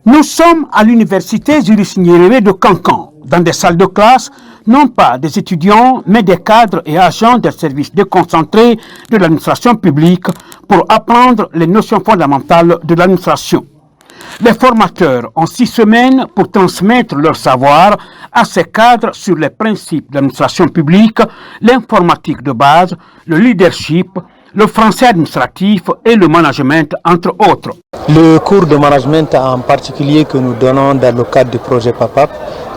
Nous sommes à l'université Julius Nyerere de Cancan, dans des salles de classe, non pas des étudiants, mais des cadres et agents des services déconcentrés de l'administration publique pour apprendre les notions fondamentales de l'administration. Les formateurs ont 6 semaines pour transmettre leur savoir à ces cadres sur les principes de l'administration publique, l'informatique de base, le leadership, le français administratif et le management, entre autres. Le cours de management en particulier que nous donnons dans le cadre du projet PAPAP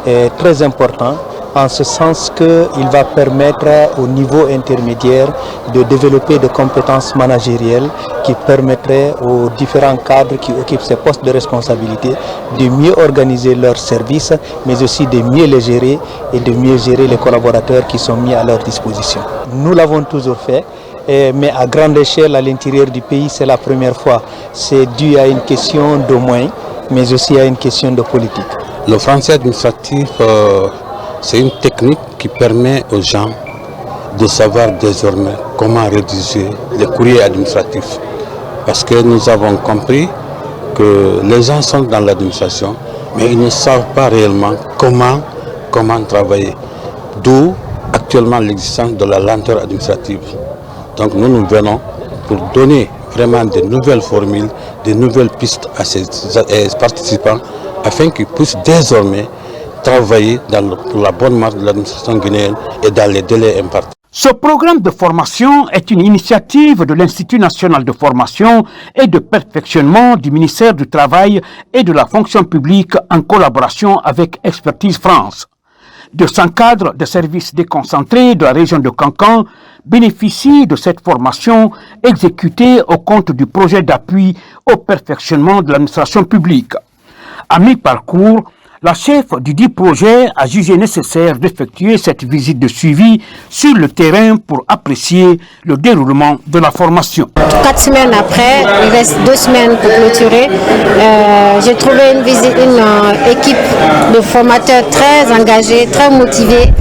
est très important, en ce sens qu'il va permettre au niveau intermédiaire de développer des compétences managérielles qui permettraient aux différents cadres qui occupent ces postes de responsabilité de mieux organiser leurs services, mais aussi de mieux les gérer et de mieux gérer les collaborateurs qui sont mis à leur disposition. Nous l'avons toujours fait. Mais à grande échelle à l'intérieur du pays, c'est la première fois. C'est dû à une question de moyens, mais aussi à une question de politique. Le français administratif, c'est une technique qui permet aux gens de savoir désormais comment rédiger les courriers administratifs. Parce que nous avons compris que les gens sont dans l'administration, mais ils ne savent pas réellement comment travailler. D'où actuellement l'existence de la lenteur administrative. Donc nous venons pour donner vraiment de nouvelles formules, de nouvelles pistes à ces participants afin qu'ils puissent désormais travailler pour la bonne marche de l'administration guinéenne et dans les délais impartis. Ce programme de formation est une initiative de l'Institut national de formation et de perfectionnement du ministère du Travail et de la fonction publique en collaboration avec Expertise France. 200 cadres de services déconcentrés de la région de Cancan bénéficient de cette formation exécutée au compte du projet d'appui au perfectionnement de l'administration publique. À mi-parcours, la chef du dit projet a jugé nécessaire d'effectuer cette visite de suivi sur le terrain pour apprécier le déroulement de la formation. 4 semaines après, il reste 2 semaines pour clôturer. J'ai trouvé une équipe de formateurs très engagés, très motivés.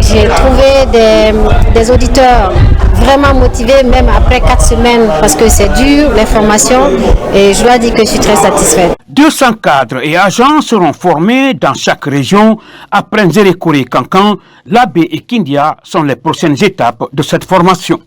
J'ai trouvé des auditeurs vraiment motivés, même après 4 semaines, parce que c'est dur, les formations, et je dois dire que je suis très satisfaite. 200 cadres et agents seront formés dans chaque région. Après Nzérékoré et Cancan, Labé et Kindia sont les prochaines étapes de cette formation.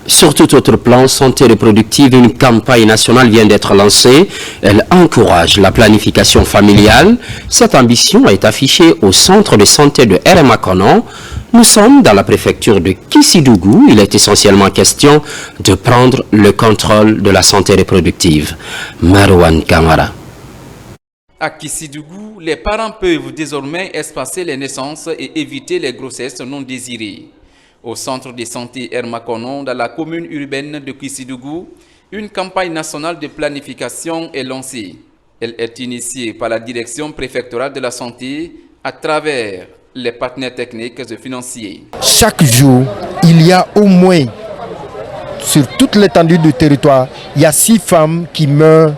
Sur tout autre plan, santé reproductive, une campagne nationale vient d'être lancée. Elle encourage la planification familiale. Cette ambition est affichée au centre de santé de RMA-Konon. Nous sommes dans la préfecture de Kissidougou. Il est essentiellement question de prendre le contrôle de la santé reproductive. Marwan Kamara. À Kissidougou, les parents peuvent désormais espacer les naissances et éviter les grossesses non désirées. Au centre de santé RMA-Konon, dans la commune urbaine de Kissidougou, une campagne nationale de planification est lancée. Elle est initiée par la direction préfectorale de la santé à travers les partenaires techniques et financiers. Chaque jour, il y a au moins, sur toute l'étendue du territoire, il y a 6 femmes qui meurent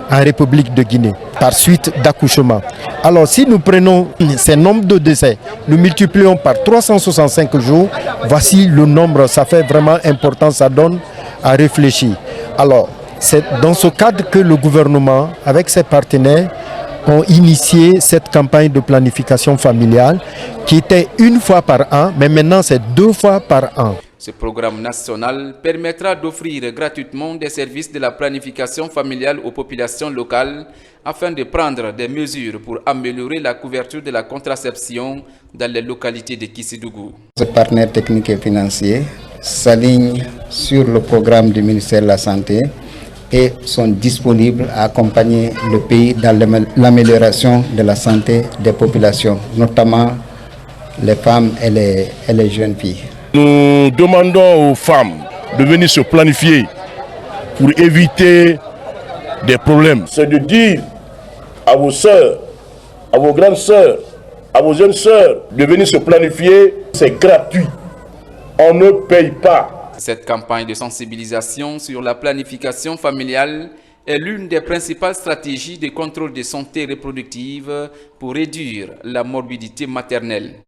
en République de Guinée par suite d'accouchement. Alors si nous prenons ces nombres de décès, nous multiplions par 365 jours, voici le nombre, ça fait vraiment important, ça donne à réfléchir. Alors c'est dans ce cadre que le gouvernement, avec ses partenaires, ont initié cette campagne de planification familiale qui était 1 fois par an, mais maintenant c'est 2 fois par an. Ce programme national permettra d'offrir gratuitement des services de la planification familiale aux populations locales afin de prendre des mesures pour améliorer la couverture de la contraception dans les localités de Kissidougou. Les partenaires techniques et financiers s'alignent sur le programme du ministère de la Santé et sont disponibles à accompagner le pays dans l'amélioration de la santé des populations, notamment les femmes et les jeunes filles. Nous demandons aux femmes de venir se planifier pour éviter des problèmes. C'est de dire à vos sœurs, à vos grandes sœurs, à vos jeunes sœurs de venir se planifier. C'est gratuit. On ne paye pas. Cette campagne de sensibilisation sur la planification familiale est l'une des principales stratégies de contrôle de santé reproductive pour réduire la morbidité maternelle.